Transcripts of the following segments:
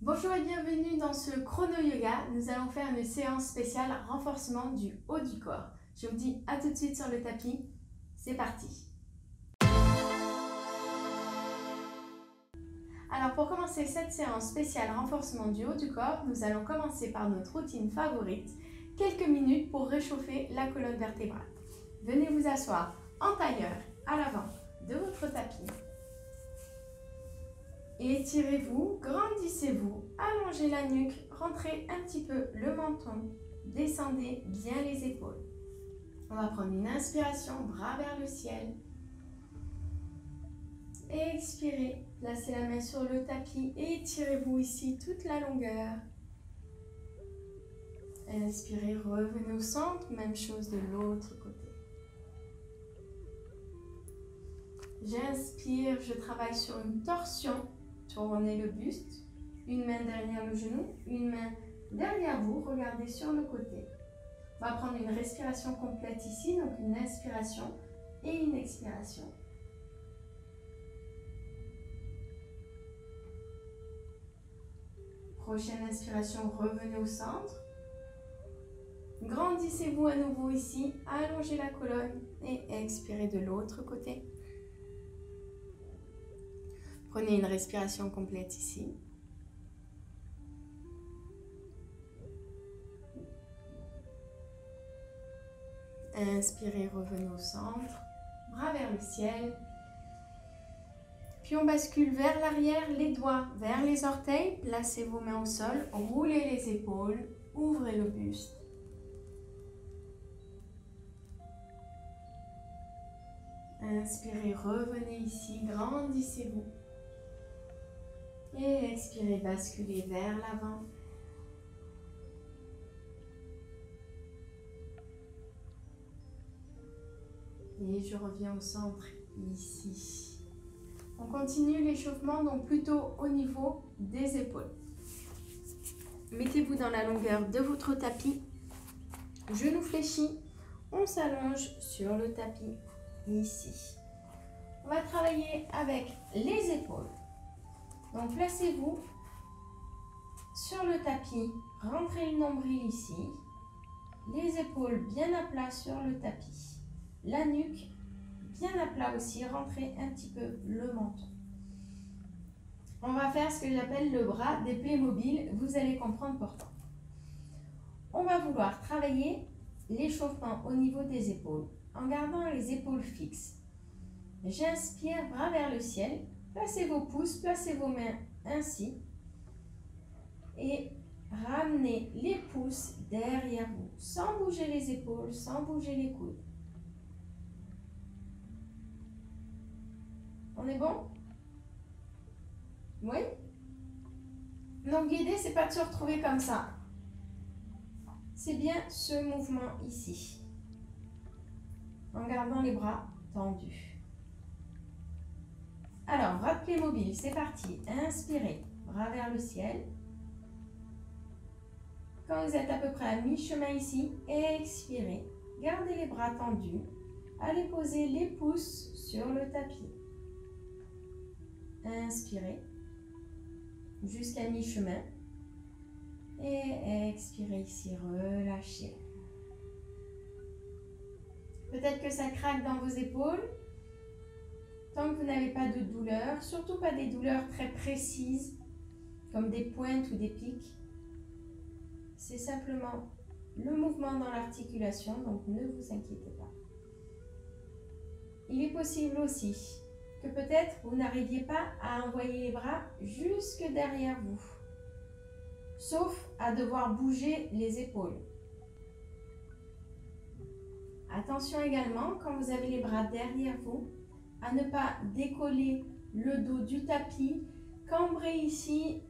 Bonjour et bienvenue dans ce chrono yoga. Nous allons faire une séance spéciale renforcement du haut du corps. Je vous dis à tout de suite sur le tapis. C'est parti. Alors pour commencer cette séance spéciale renforcement du haut du corps, nous allons commencer par notre routine favorite. Quelques minutes pour réchauffer la colonne vertébrale. Venez vous asseoir en tailleur à l'avant de votre tapis. Étirez-vous, grandissez-vous, allongez la nuque, rentrez un petit peu le menton, descendez bien les épaules. On va prendre une inspiration, bras vers le ciel. Expirez, placez la main sur le tapis, étirez-vous ici toute la longueur. Inspirez, revenez au centre, même chose de l'autre côté. J'inspire, je travaille sur une torsion. Tournez le buste, une main derrière le genou, une main derrière vous, regardez sur le côté. On va prendre une respiration complète ici, donc une inspiration et une expiration. Prochaine inspiration, revenez au centre. Grandissez-vous à nouveau ici, allongez la colonne et expirez de l'autre côté. Prenez une respiration complète ici. Inspirez, revenez au centre, bras vers le ciel. Puis on bascule vers l'arrière, les doigts vers les orteils. Placez vos mains au sol, roulez les épaules, ouvrez le buste. Inspirez, revenez ici, grandissez-vous. Et expirez, basculez vers l'avant. Et je reviens au centre, ici. On continue l'échauffement, donc plutôt au niveau des épaules. Mettez-vous dans la longueur de votre tapis. Genoux fléchis, on s'allonge sur le tapis, ici. On va travailler avec les épaules. Donc placez-vous sur le tapis, rentrez le nombril ici, les épaules bien à plat sur le tapis, la nuque bien à plat aussi, rentrez un petit peu le menton. On va faire ce que j'appelle le bras des Playmobil, vous allez comprendre pourquoi. On va vouloir travailler l'échauffement au niveau des épaules en gardant les épaules fixes. J'inspire, bras vers le ciel. Placez vos pouces, placez vos mains ainsi et ramenez les pouces derrière vous, sans bouger les épaules, sans bouger les coudes. On est bon? Oui? Donc l'idée, c'est pas de se retrouver comme ça. C'est bien ce mouvement ici, en gardant les bras tendus. Alors, bras de Playmobil, c'est parti. Inspirez, bras vers le ciel. Quand vous êtes à peu près à mi-chemin ici, expirez. Gardez les bras tendus. Allez poser les pouces sur le tapis. Inspirez jusqu'à mi-chemin. Et expirez ici, relâchez. Peut-être que ça craque dans vos épaules. Tant que vous n'avez pas de douleur, surtout pas des douleurs très précises, comme des pointes ou des pics. C'est simplement le mouvement dans l'articulation, donc ne vous inquiétez pas. Il est possible aussi que peut-être vous n'arriviez pas à envoyer les bras jusque derrière vous, sauf à devoir bouger les épaules. Attention également, quand vous avez les bras derrière vous, à ne pas décoller le dos du tapis, cambrer ici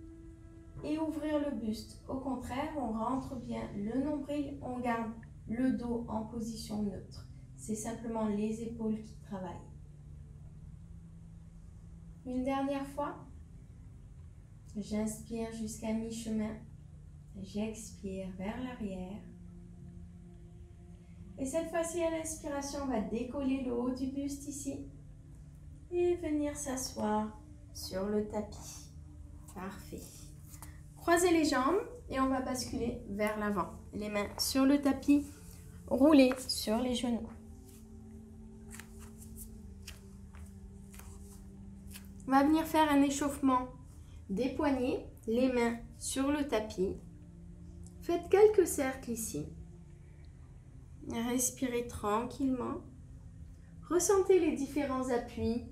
et ouvrir le buste. Au contraire, on rentre bien le nombril, on garde le dos en position neutre. C'est simplement les épaules qui travaillent. Une dernière fois, j'inspire jusqu'à mi-chemin, j'expire vers l'arrière. Et cette fois-ci, à l'inspiration, on va décoller le haut du buste ici et venir s'asseoir sur le tapis. Parfait. Croisez les jambes et on va basculer vers l'avant. Les mains sur le tapis, roulez sur les genoux. On va venir faire un échauffement des poignets, les mains sur le tapis. Faites quelques cercles ici. Respirez tranquillement. Ressentez les différents appuis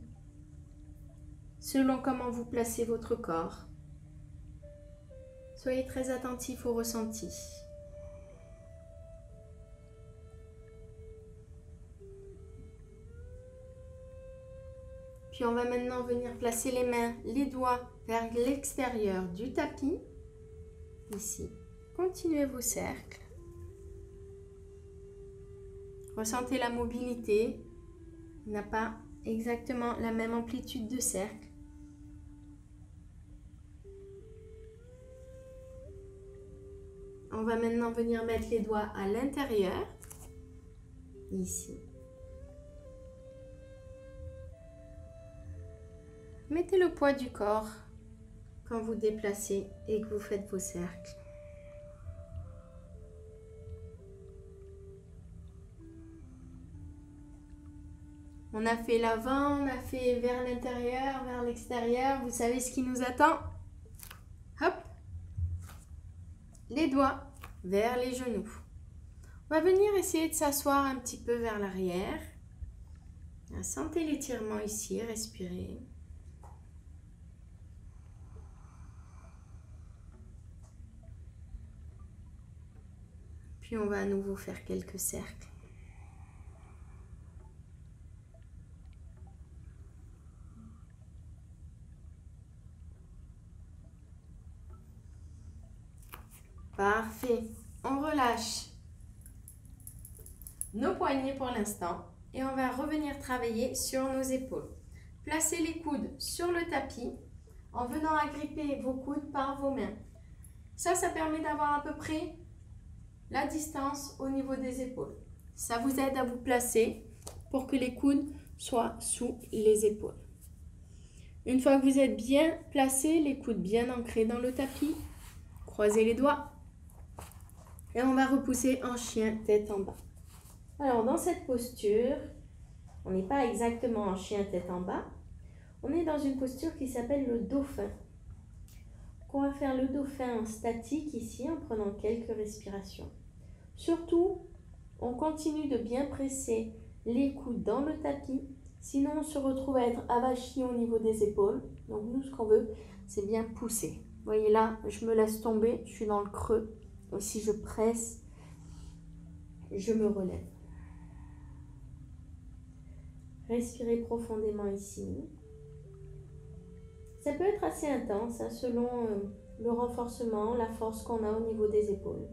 selon comment vous placez votre corps. Soyez très attentif au ressenti. Puis on va maintenant venir placer les mains, les doigts vers l'extérieur du tapis. Ici, continuez vos cercles. Ressentez la mobilité. Il n'a pas exactement la même amplitude de cercle. On va maintenant venir mettre les doigts à l'intérieur. Ici. Mettez le poids du corps quand vous déplacez et que vous faites vos cercles. On a fait l'avant, on a fait vers l'intérieur, vers l'extérieur. Vous savez ce qui nous attend? Hop! Les doigts vers les genoux. On va venir essayer de s'asseoir un petit peu vers l'arrière. Sentez l'étirement ici, respirez. Puis on va à nouveau faire quelques cercles. Parfait. On relâche nos poignets pour l'instant et on va revenir travailler sur nos épaules. Placez les coudes sur le tapis en venant agripper vos coudes par vos mains. Ça permet d'avoir à peu près la distance au niveau des épaules. Ça vous aide à vous placer pour que les coudes soient sous les épaules. Une fois que vous êtes bien placés, les coudes bien ancrés dans le tapis, croisez les doigts. Et on va repousser en chien tête en bas. Alors dans cette posture, on n'est pas exactement en chien tête en bas. On est dans une posture qui s'appelle le dauphin. On va faire le dauphin en statique ici en prenant quelques respirations. Surtout, on continue de bien presser les coudes dans le tapis. Sinon, on se retrouve à être avachi au niveau des épaules. Donc nous, ce qu'on veut, c'est bien pousser. Vous voyez là, je me laisse tomber, je suis dans le creux. Et si je presse, je me relève. Respirez profondément ici. Ça peut être assez intense selon le renforcement, la force qu'on a au niveau des épaules.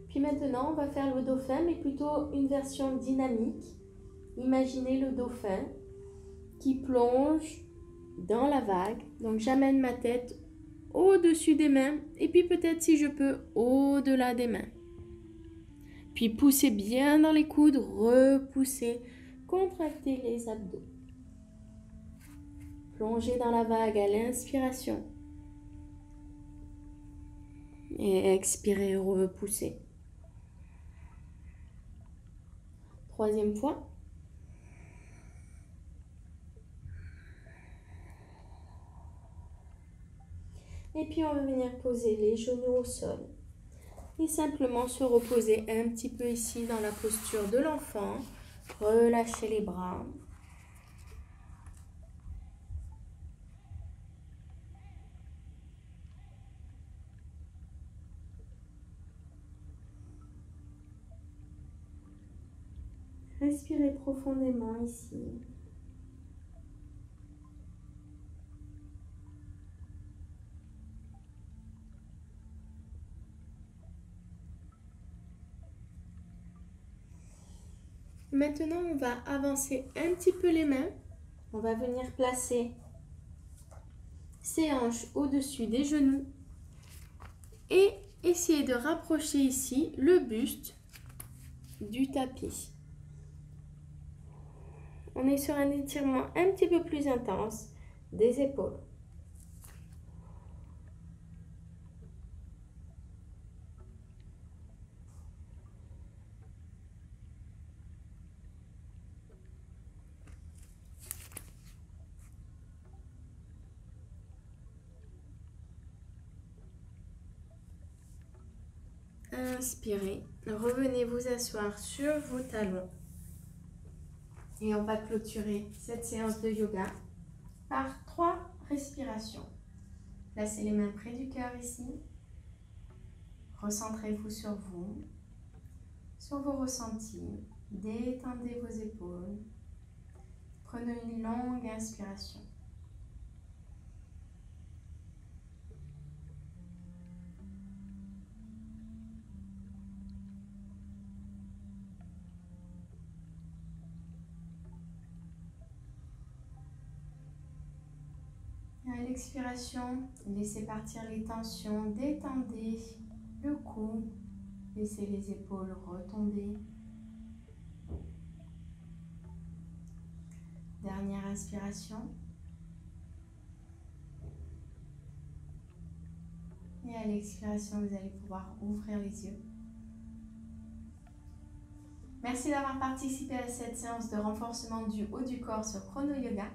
Puis maintenant, on va faire le dauphin, mais plutôt une version dynamique. Imaginez le dauphin qui plonge dans la vague. Donc j'amène ma tête au-dessus des mains et puis peut-être si je peux au-delà des mains. Puis poussez bien dans les coudes, repoussez, contractez les abdos. Plongez dans la vague à l'inspiration. Et expirez, repoussez. Troisième fois. Et puis on va venir poser les genoux au sol. Et simplement se reposer un petit peu ici dans la posture de l'enfant. Relâchez les bras. Respirez profondément ici. Maintenant, on va avancer un petit peu les mains. On va venir placer ses hanches au-dessus des genoux et essayer de rapprocher ici le buste du tapis. on est sur un étirement un petit peu plus intense des épaules. Inspirez, revenez vous asseoir sur vos talons et on va clôturer cette séance de yoga par 3 respirations. Placez les mains près du cœur ici, recentrez-vous sur vous, sur vos ressentis, détendez vos épaules, prenez une longue inspiration. À l'expiration, laissez partir les tensions, détendez le cou, laissez les épaules retomber. Dernière inspiration. Et à l'expiration, vous allez pouvoir ouvrir les yeux. Merci d'avoir participé à cette séance de renforcement du haut du corps sur Chrono Yoga.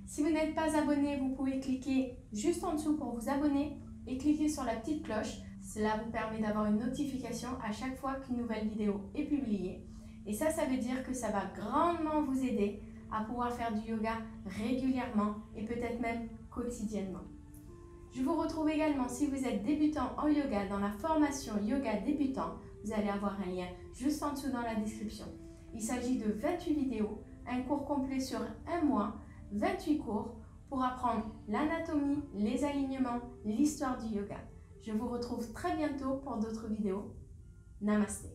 Si vous n'êtes pas abonné, vous pouvez cliquer juste en dessous pour vous abonner et cliquer sur la petite cloche. Cela vous permet d'avoir une notification à chaque fois qu'une nouvelle vidéo est publiée. Et ça veut dire que ça va grandement vous aider à pouvoir faire du yoga régulièrement et peut-être même quotidiennement. Je vous retrouve également si vous êtes débutant en yoga dans la formation Yoga Débutant. Vous allez avoir un lien juste en dessous dans la description. Il s'agit de 28 vidéos, un cours complet sur un mois, 28 cours pour apprendre l'anatomie, les alignements, l'histoire du yoga. Je vous retrouve très bientôt pour d'autres vidéos. Namasté.